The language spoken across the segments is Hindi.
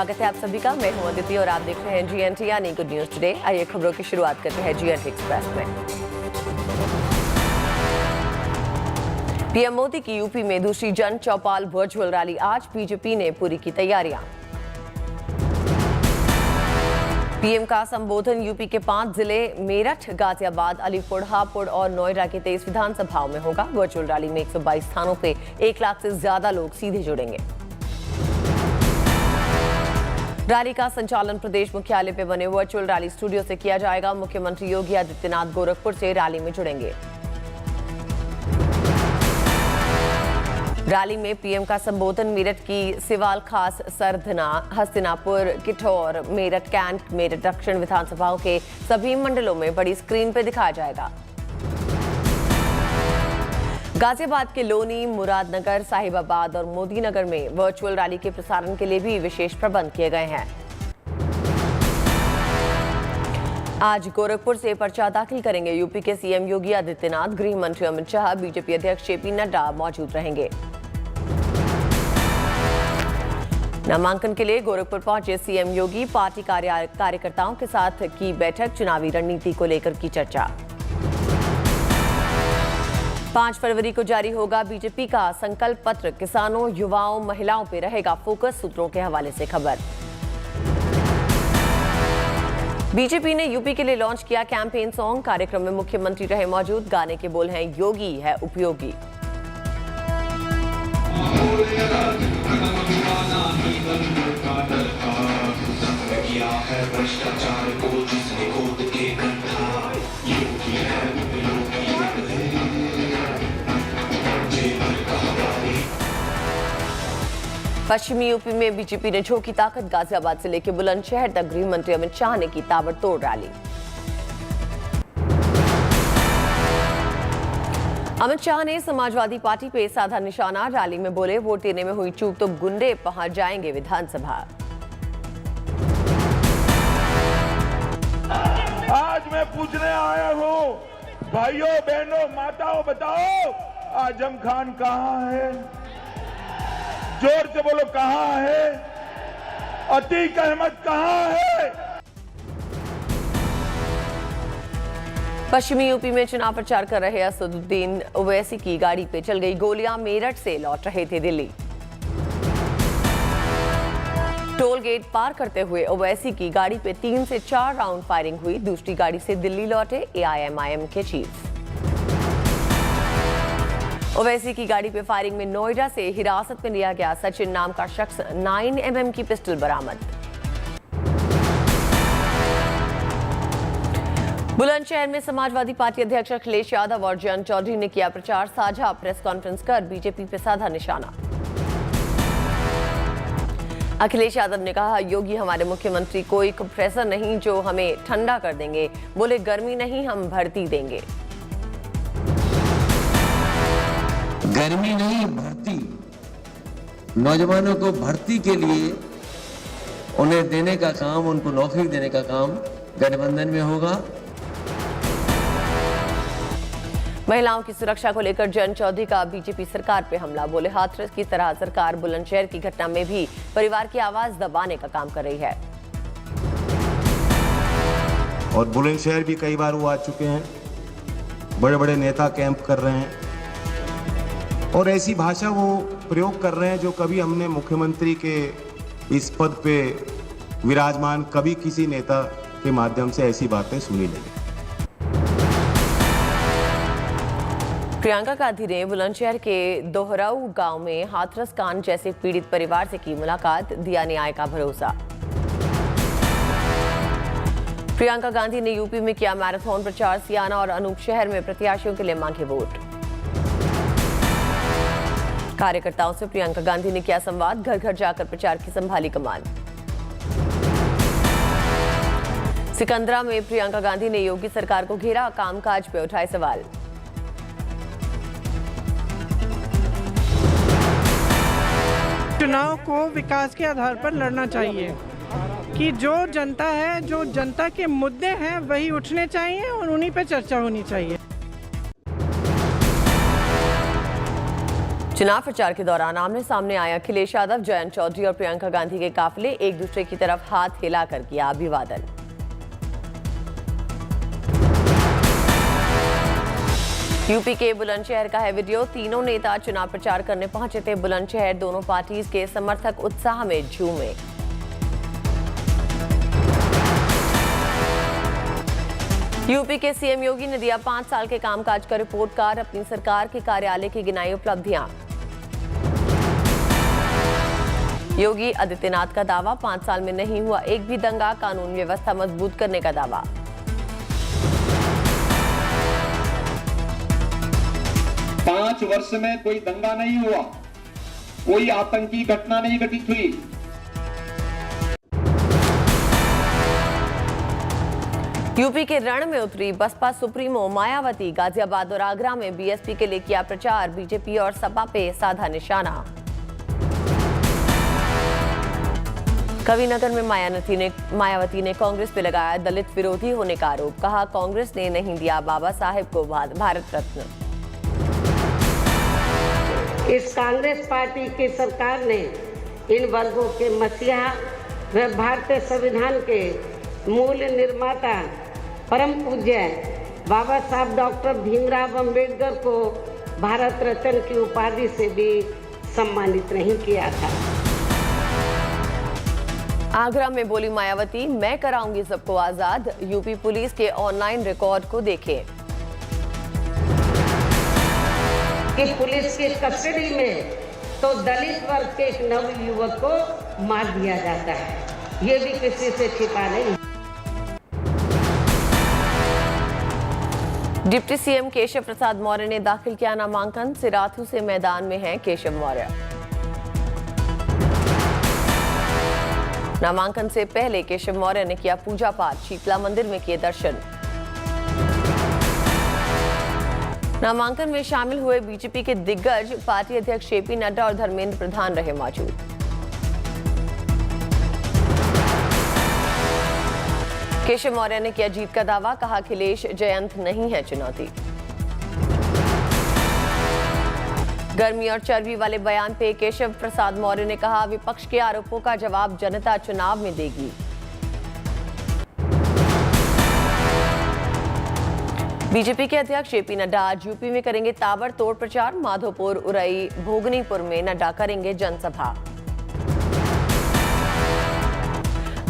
स्वागत है आप सभी का। मैं हूं अदिति और आप देख रहे हैं GNT यानी गुड न्यूज टुडे। आइए खबरों की शुरुआत करते हैं GNT एक्सप्रेस में। पीएम मोदी की यूपी में दूसरी जन चौपाल वर्चुअल रैली आज, बीजेपी ने पूरी की तैयारियां। पीएम का संबोधन यूपी के 5 जिले मेरठ, गाजियाबाद, अलीपुर, हापुड़ और नोएडा के 23 विधानसभाओं में होगा। वर्चुअल रैली में 122 स्थानों पे 1 लाख से ज्यादा लोग सीधे जुड़ेंगे। रैली का संचालन प्रदेश मुख्यालय पे बने वर्चुअल रैली स्टूडियो से किया जाएगा। मुख्यमंत्री योगी आदित्यनाथ गोरखपुर से रैली में जुड़ेंगे। रैली में पीएम का संबोधन मेरठ की सिवाल, खास, सरधना, हस्तिनापुर, किठौर, मेरठ कैंट, मेरठ दक्षिण विधानसभाओं के सभी मंडलों में बड़ी स्क्रीन पर दिखाया जाएगा। गाजियाबाद के लोनी, मुरादनगर, साहिबाबाद और मोदीनगर में वर्चुअल रैली के प्रसारण के लिए भी विशेष प्रबंध किए गए हैं। आज गोरखपुर से पर्चा दाखिल करेंगे यूपी के सीएम योगी आदित्यनाथ। गृह मंत्री अमित शाह, बीजेपी अध्यक्ष JP नड्डा मौजूद रहेंगे। नामांकन के लिए गोरखपुर पहुंचे सीएम योगी, पार्टी कार्यकर्ताओं के साथ की बैठक, चुनावी रणनीति को लेकर की चर्चा। 5 फरवरी को जारी होगा बीजेपी का संकल्प पत्र, किसानों, युवाओं, महिलाओं पर रहेगा फोकस, सूत्रों के हवाले से खबर। बीजेपी ने यूपी के लिए लॉन्च किया कैंपेन सॉन्ग, कार्यक्रम में मुख्यमंत्री रहे मौजूद। गाने के बोल हैं योगी है उपयोगी। पश्चिमी यूपी में बीजेपी ने झोंकी ताकत, गाजियाबाद से लेकर बुलंदशहर तक गृह मंत्री अमित शाह ने की ताबड़तोड़ रैली। अमित शाह ने समाजवादी पार्टी पे साधा निशाना, रैली में बोले वोट देने में हुई चूक तो गुंडे पहुंच जाएंगे विधानसभा। आज मैं पूछने आया हूं, भाइयों बहनों माताओं, बताओ आजम खान कहां है? जोर से बोलो कहां है? अतीक अहमद कहां है? पश्चिमी यूपी में चुनाव प्रचार कर रहे असदुद्दीन ओवैसी की गाड़ी पे चल गई गोलियां, मेरठ से लौट रहे थे दिल्ली। टोल गेट पार करते हुए ओवैसी की गाड़ी पे 3 से 4 राउंड फायरिंग हुई। दूसरी गाड़ी से दिल्ली लौटे AIMIM के चीफ। ओवैसी की गाड़ी पे फायरिंग में नोएडा से हिरासत में लिया गया सचिन नाम का शख्स, 9mm की पिस्टल बरामद। बुलंदशहर में समाजवादी पार्टी अध्यक्ष अखिलेश यादव और जयंत चौधरी ने किया प्रचार, साझा प्रेस कॉन्फ्रेंस कर बीजेपी पे साधा निशाना। अखिलेश यादव ने कहा योगी हमारे मुख्यमंत्री, कोई कंप्रेसर नहीं जो हमें ठंडा कर देंगे। बोले गर्मी नहीं, हम भर्ती देंगे। गर्मी नहीं, भर्ती। नौजवानों को भर्ती के लिए उन्हें देने का काम, उनको नौकरी देने का काम गठबंधन में होगा। महिलाओं की सुरक्षा को लेकर जयंत चौधरी का बीजेपी सरकार पे हमला। बोले हाथरस की तरह सरकार बुलंदशहर की घटना में भी परिवार की आवाज दबाने का काम कर रही है। और बुलंदशहर भी कई बार वो आ चुके हैं, बड़े बड़े नेता कैंप कर रहे हैं और ऐसी भाषा वो प्रयोग कर रहे हैं जो कभी हमने मुख्यमंत्री के इस पद पे विराजमान कभी किसी नेता के माध्यम से ऐसी बातें सुनी नहीं। प्रियंका गांधी ने बुलंदशहर के दोहराऊ गांव में हाथरस कांड जैसे पीड़ित परिवार से की मुलाकात, दिया न्याय का भरोसा। प्रियंका गांधी ने यूपी में किया मैराथन प्रचार, सियाना और अनूप शहर में प्रत्याशियों के लिए मांगे वोट। कार्यकर्ताओं से प्रियंका गांधी ने किया संवाद, घर घर जाकर प्रचार की संभाली कमान। सिकंदरा में प्रियंका गांधी ने योगी सरकार को घेरा, कामकाज पे उठाए सवाल। चुनाव को विकास के आधार पर लड़ना चाहिए कि जो जनता है, जो जनता के मुद्दे हैं वही उठने चाहिए और उन्हीं पे चर्चा होनी चाहिए। चुनाव प्रचार के दौरान आमने सामने आए अखिलेश यादव, जयंत चौधरी और प्रियंका गांधी के काफिले, एक दूसरे की तरफ हाथ हिलाकर किया अभिवादन। यूपी के बुलंदशहर का है वीडियो। तीनों नेता चुनाव प्रचार करने पहुंचे थे बुलंदशहर। दोनों पार्टीज के समर्थक उत्साह में झूमे। यूपी के सीएम योगी ने दिया 5 साल के कामकाज का रिपोर्ट कार्ड, अपनी सरकार के कार्यालय की गिनाई उपलब्धियां। योगी आदित्यनाथ का दावा, 5 साल में नहीं हुआ एक भी दंगा, कानून व्यवस्था मजबूत करने का दावा। पांच वर्ष में कोई दंगा नहीं हुआ, कोई आतंकी घटना नहीं घटित हुई। यूपी के रण में उतरी बसपा सुप्रीमो मायावती। गाजियाबाद और आगरा में बीएसपी के लिए किया प्रचार, बीजेपी और सपा पे साधा निशाना। कविनगर में मायावती ने कांग्रेस पे लगाया दलित विरोधी होने का आरोप, कहा कांग्रेस ने नहीं दिया बाबा साहेब को भारत रत्न। इस कांग्रेस पार्टी की सरकार ने इन वर्गों के मसीहा व भारतीय संविधान के मूल निर्माता परम पूज्य बाबा साहब डॉक्टर भीमराव अंबेडकर को भारत रत्न की उपाधि से भी सम्मानित नहीं किया था। आगरा में बोली मायावती, मैं कराऊंगी सबको आजाद। यूपी पुलिस के ऑनलाइन रिकॉर्ड को देखें। कि पुलिस की कस्टडी में तो दलित वर्ग के एक नवयुवक को मार दिया जाता है, ये भी किसी से छिपा नहीं। डिप्टी सीएम केशव प्रसाद मौर्य ने दाखिल किया नामांकन। सिराथू से मैदान में हैं केशव मौर्य। नामांकन से पहले केशव मौर्य ने किया पूजा पाठ, शीतला मंदिर में किए दर्शन। नामांकन में शामिल हुए बीजेपी के दिग्गज, पार्टी अध्यक्ष जेपी नड्डा और धर्मेंद्र प्रधान रहे मौजूद। केशव मौर्य ने किया जीत का दावा, कहा अखिलेश जयंत नहीं है चुनौती। गर्मी और चर्बी वाले बयान पे केशव प्रसाद मौर्य ने कहा विपक्ष के आरोपों का जवाब जनता चुनाव में देगी। बीजेपी के अध्यक्ष जेपी नड्डा आज यूपी में करेंगे ताबड़तोड़ प्रचार। माधोपुर, उरई, भोगनीपुर में नड्डा करेंगे जनसभा।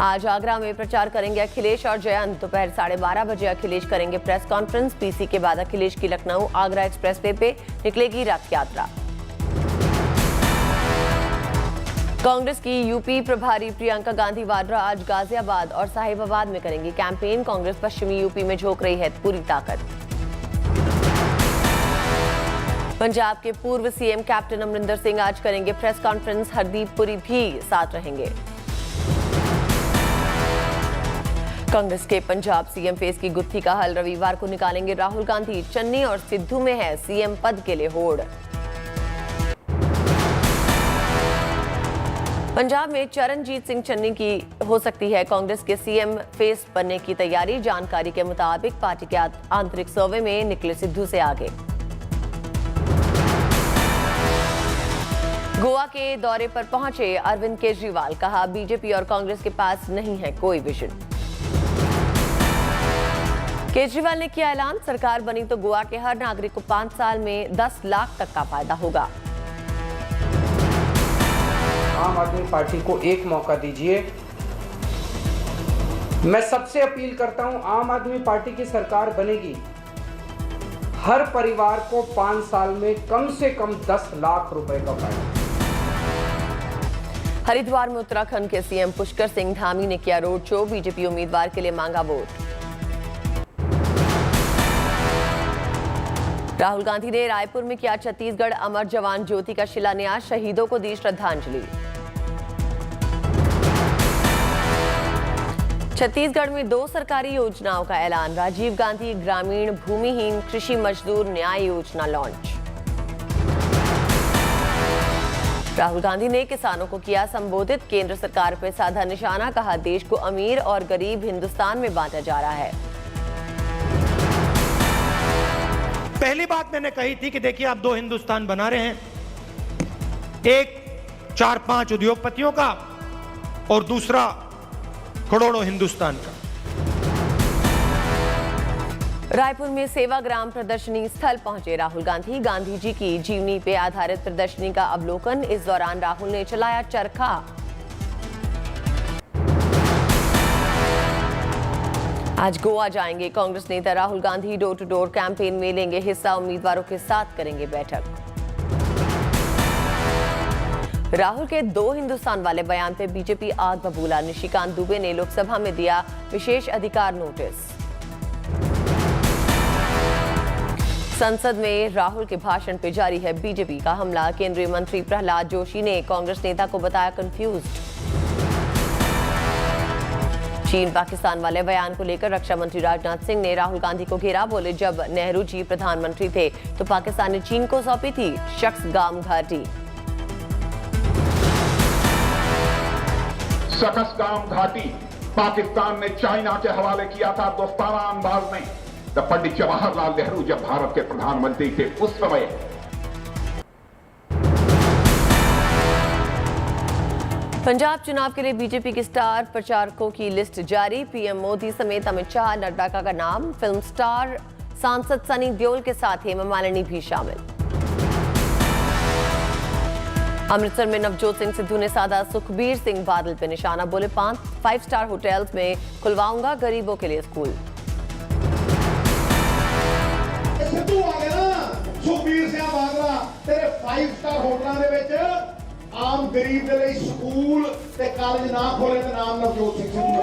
आज आगरा में प्रचार करेंगे अखिलेश और जयंत। दोपहर 12:30 बजे अखिलेश करेंगे प्रेस कॉन्फ्रेंस। पीसी के बाद अखिलेश की लखनऊ आगरा एक्सप्रेसवे पे निकलेगी रथ यात्रा। कांग्रेस की यूपी प्रभारी प्रियंका गांधी वाड्रा आज गाजियाबाद और साहिबाबाद में करेंगी कैंपेन। कांग्रेस पश्चिमी यूपी में झोंक रही है पूरी ताकत। पंजाब के पूर्व सीएम कैप्टन अमरिंदर सिंह आज करेंगे प्रेस कॉन्फ्रेंस। हरदीप पुरी भी साथ रहेंगे। कांग्रेस के पंजाब सीएम फेस की गुत्थी का हल रविवार को निकालेंगे राहुल गांधी। चन्नी और सिद्धू में है सीएम पद के लिए होड़। पंजाब में चरणजीत सिंह चन्नी की हो सकती है कांग्रेस के सीएम फेस बनने की तैयारी। जानकारी के मुताबिक पार्टी के आंतरिक सर्वे में निकले सिद्धू से आगे। गोवा के दौरे पर पहुंचे अरविंद केजरीवाल, कहा बीजेपी और कांग्रेस के पास नहीं है कोई विजन। केजरीवाल ने किया ऐलान, सरकार बनी तो गोवा के हर नागरिक को 5 साल में 10 लाख तक का फायदा होगा। आम आदमी पार्टी को एक मौका दीजिए। मैं सबसे अपील करता हूं, आम आदमी पार्टी की सरकार बनेगी, हर परिवार को 5 साल में कम से कम 10 लाख रुपए का फायदा। हरिद्वार में उत्तराखंड के सीएम पुष्कर सिंह धामी ने किया रोड शो। बीजेपी उम्मीदवार के लिए मांगा वोट। राहुल गांधी ने रायपुर में किया छत्तीसगढ़ अमर जवान ज्योति का शिलान्यास। शहीदों को दी श्रद्धांजलि। छत्तीसगढ़ में 2 सरकारी योजनाओं का ऐलान। राजीव गांधी ग्रामीण भूमिहीन कृषि मजदूर न्याय योजना लॉन्च। राहुल गांधी ने किसानों को किया संबोधित। केंद्र सरकार पर साधा निशाना, कहा देश को अमीर और गरीब हिंदुस्तान में बांटा जा रहा है। पहली बात मैंने कही थी कि देखिए आप 2 हिंदुस्तान बना रहे हैं, एक 4-5 उद्योगपतियों का और दूसरा करोड़ों हिंदुस्तान का। रायपुर में सेवाग्राम प्रदर्शनी स्थल पहुंचे राहुल गांधी। गांधी जी की जीवनी पे आधारित प्रदर्शनी का अवलोकन। इस दौरान राहुल ने चलाया चरखा। आज गोवा जाएंगे कांग्रेस नेता Rahul Gandhi. Door to door campaign में लेंगे हिस्सा। उम्मीदवारों के साथ करेंगे बैठक। राहुल के 2 हिंदुस्तान वाले बयान पे बीजेपी आग बबूला। निशिकांत दुबे ने लोकसभा में दिया विशेष अधिकार नोटिस। संसद में राहुल के भाषण पे जारी है बीजेपी का हमला। केंद्रीय मंत्री प्रहलाद जोशी ने कांग्रेस नेता को बताया कंफ्यूज्ड। चीन पाकिस्तान वाले बयान को लेकर रक्षा मंत्री राजनाथ सिंह ने राहुल गांधी को घेरा। बोले जब नेहरू जी प्रधानमंत्री थे तो पाकिस्तान ने चीन को सौंपी थी शख्सगाम घाटी। शख्सगाम घाटी पाकिस्तान ने चाइना के हवाले किया था दोस्ताना अंदाज में। जब पंडित जवाहरलाल नेहरू जब भारत के प्रधानमंत्री थे उस समय पंजाब चुनाव के लिए बीजेपी के स्टार प्रचारकों की लिस्ट जारी। पीएम मोदी समेत अमित शाह, नड्डा का नाम। फिल्म स्टार सांसद सनी देओल के साथ हेमा मालिनी भी शामिल। अमृतसर में नवजोत सिंह सिद्धू ने साधा सुखबीर सिंह बादल पे निशाना। बोले 5 स्टार होटल्स में खुलवाऊंगा गरीबों के लिए स्कूल। सिद्धू आ गया ना सुखबीर सिंह बादल तेरे 5 स्टार होटलों के विच आम गरीब के लिए स्कूल ते कॉलेज ना खोले तो नाम नवजोत सिंह सिद्धू।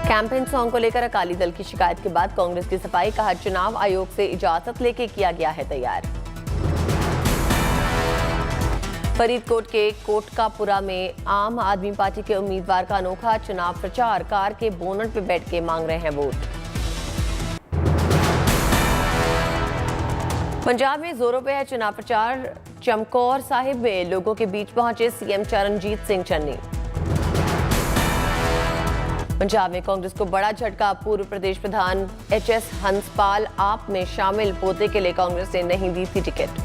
कैंपेन सॉन्ग को लेकर अकाली दल की शिकायत के बाद कांग्रेस की सफाई। कहा चुनाव आयोग से इजाजत लेके किया गया है तैयार। फरीदकोट के कोटकापुरा में आम आदमी पार्टी के उम्मीदवार का अनोखा चुनाव प्रचार। कार के बोनट पे बैठ के मांग रहे हैं वोट। पंजाब में जोरों पे है चुनाव प्रचार। चमकौर साहिब में लोगों के बीच पहुंचे सीएम चरणजीत सिंह चन्नी। पंजाब में कांग्रेस को बड़ा झटका। पूर्व प्रदेश प्रधान एचएस हंसपाल आप में शामिल। पोते के लिए कांग्रेस ने नहीं दी थी टिकट।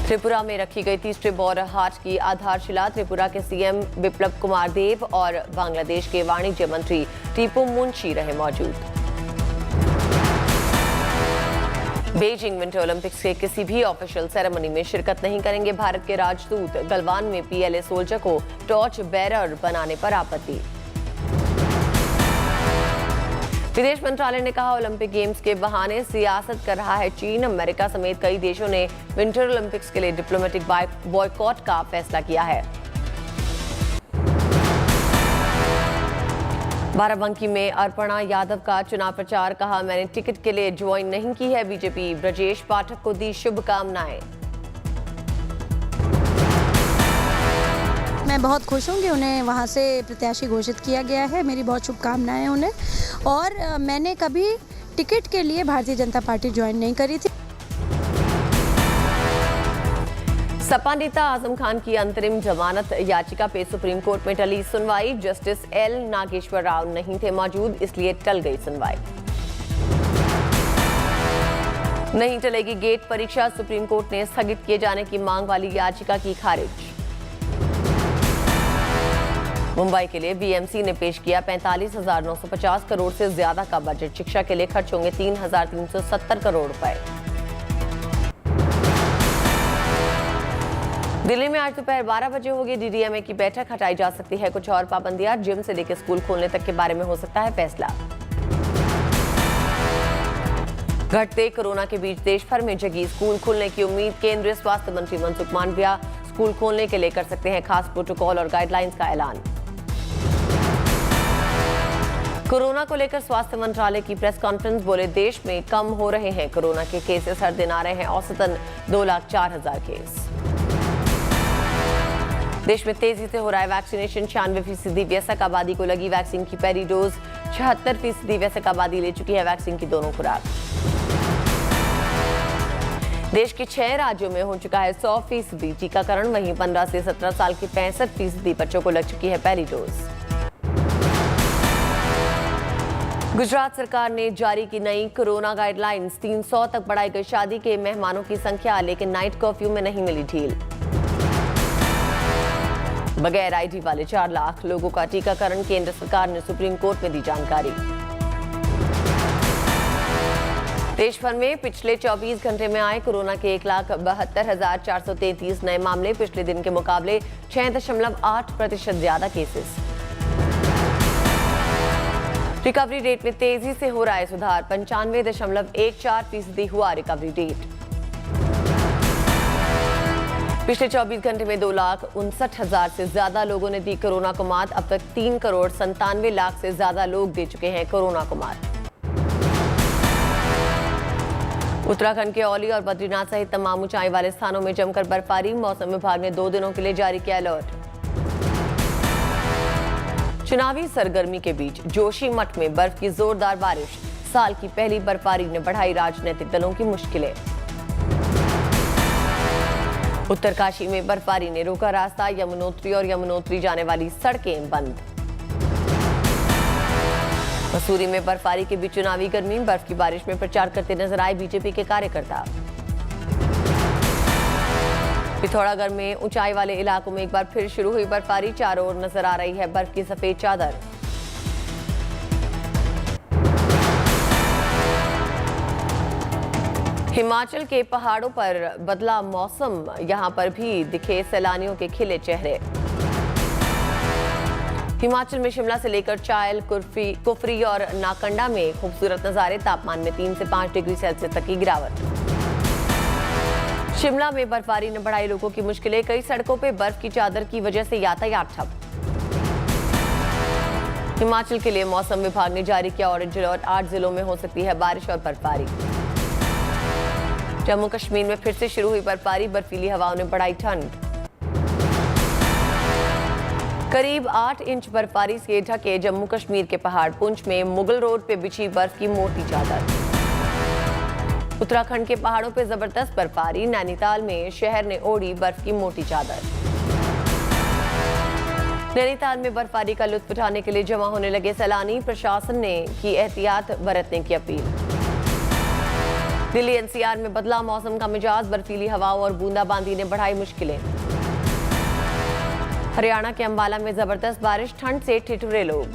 त्रिपुरा में रखी गई तीसरे बॉर्डर हाट की आधारशिला। त्रिपुरा के सीएम बिप्लब कुमार देव और बांग्लादेश के वाणिज्य मंत्री टीपू मुंशी रहे मौजूद। बीजिंग विंटर ओलंपिक्स के किसी भी ऑफिशियल सेरेमनी में शिरकत नहीं करेंगे भारत के राजदूत। गलवान में पीएलए सोल्जर को टॉर्च बेरर बनाने पर आपत्ति। विदेश मंत्रालय ने कहा ओलंपिक गेम्स के बहाने सियासत कर रहा है चीन। अमेरिका समेत कई देशों ने विंटर ओलंपिक्स के लिए डिप्लोमेटिक बॉयकॉट का फैसला किया है। बाराबंकी में अर्पणा यादव का चुनाव प्रचार। कहा मैंने टिकट के लिए ज्वाइन नहीं की है बीजेपी। ब्रजेश पाठक को दी शुभकामनाएं। मैं बहुत खुश हूँ कि उन्हें वहाँ से प्रत्याशी घोषित किया गया है। मेरी बहुत शुभकामनाएं उन्हें। और मैंने कभी टिकट के लिए भारतीय जनता पार्टी ज्वाइन नहीं करी थी। सपा नेता आजम खान की अंतरिम जमानत याचिका पे सुप्रीम कोर्ट में टली सुनवाई। जस्टिस एल नागेश्वर राव नहीं थे मौजूद, इसलिए टल गई सुनवाई। नहीं टलेगी गेट परीक्षा। सुप्रीम कोर्ट ने स्थगित किए जाने की मांग वाली याचिका की खारिज। मुंबई के लिए बीएमसी ने पेश किया 45,950 करोड़ से ज्यादा का बजट। शिक्षा के लिए खर्च होंगे 3,370 करोड़ रुपए। दिल्ली में आज दोपहर 12 बजे होगी डीडीएमए की बैठक। हटाई जा सकती है कुछ और पाबंदियां। जिम से लेकर स्कूल खोलने तक के बारे में हो सकता है फैसला। घटते कोरोना के बीच देश भर में जगी स्कूल खुलने की उम्मीद। केंद्रीय स्वास्थ्य मंत्री मनसुख मांडविया स्कूल खोलने के लिए कर सकते हैं खास प्रोटोकॉल और गाइडलाइंस का ऐलान। कोरोना को लेकर स्वास्थ्य मंत्रालय की प्रेस कॉन्फ्रेंस। बोले देश में कम हो रहे हैं कोरोना के केसेस। हर दिन आ रहे हैं औसतन 2,04,000 केस। देश में तेजी से हो रहा है वैक्सीनेशन। 96% वयस्क आबादी को लगी वैक्सीन की पहली डोज। 76% वयस्क आबादी ले चुकी है वैक्सीन की दोनों खुराक। देश के 6 राज्यों में हो चुका है 100% टीकाकरण। वहीं 15 से 17 साल के 65% बच्चों को लग चुकी है पहली डोज। गुजरात सरकार ने जारी की नई कोरोना गाइडलाइंस। 300 तक बढ़ाई गई शादी के मेहमानों की संख्या, लेकिन नाइट कर्फ्यू में नहीं मिली ढील। बगैर आईडी वाले 4 लाख लोगों का टीकाकरण, केंद्र सरकार ने सुप्रीम कोर्ट में दी जानकारी। देश भर में पिछले 24 घंटे में आए कोरोना के 1,72,433 नए मामले, पिछले दिन के मुकाबले 6.8% ज्यादा केसेस। रिकवरी रेट में तेजी से हो रहा है सुधार, 95.14% हुआ रिकवरी रेट। पिछले 24 घंटे में 2,59,000 से ज्यादा लोगों ने दी कोरोना को मात। अब तक 3,97,00,000 से ज्यादा लोग दे चुके हैं कोरोना को मात। उत्तराखंड के औली और बद्रीनाथ सहित तमाम ऊंचाई वाले स्थानों में जमकर बर्फबारी, मौसम विभाग ने 2 दिनों के लिए जारी किया अलर्ट। चुनावी सरगर्मी के बीच जोशीमठ में बर्फ की जोरदार बारिश, साल की पहली बर्फबारी ने बढ़ाई राजनीतिक दलों की मुश्किलें। उत्तरकाशी में बर्फबारी ने रोका रास्ता, यमुनोत्री और यमुनोत्री जाने वाली सड़कें बंद। मसूरी में बर्फबारी के बीच चुनावी गर्मी, बर्फ की बारिश में प्रचार करते नजर आए बीजेपी के कार्यकर्ता। पिथौरागढ़ में ऊंचाई वाले इलाकों में एक बार फिर शुरू हुई बर्फबारी, चारों ओर नजर आ रही है बर्फ की सफेद चादर। हिमाचल के पहाड़ों पर बदला मौसम, यहां पर भी दिखे सैलानियों के खिले चेहरे। हिमाचल में शिमला से लेकर चायल, कुफरी और नाकंडा में खूबसूरत नजारे, तापमान में 3 से 5 डिग्री सेल्सियस तक की गिरावट। शिमला में बर्फबारी ने बढ़ाई लोगों की मुश्किलें, कई सड़कों पे बर्फ की चादर की वजह से यातायात ठप। हिमाचल के लिए मौसम विभाग ने जारी किया ऑरेंज अलर्ट, 8 जिलों में हो सकती है बारिश और बर्फबारी। जम्मू कश्मीर में फिर से शुरू हुई बर्फबारी, बर्फीली हवाओं ने बढ़ाई ठंड। करीब 8 इंच बर्फबारी से ढके जम्मू कश्मीर के पहाड़, पुंछ में मुगल रोड पे बिछी बर्फ की मोटी चादर। उत्तराखंड के पहाड़ों पे जबरदस्त बर्फबारी, नैनीताल में शहर ने ओढ़ी बर्फ की मोटी चादर। नैनीताल में बर्फबारी का लुत्फ उठाने के लिए जमा होने लगे सैलानी, प्रशासन ने की एहतियात बरतने की अपील। दिल्ली एनसीआर में बदला मौसम का मिजाज, बर्फीली हवाओं और बूंदाबांदी ने बढ़ाई मुश्किलें। हरियाणा के अंबाला में जबरदस्त बारिश, ठंड से ठिठुरे लोग।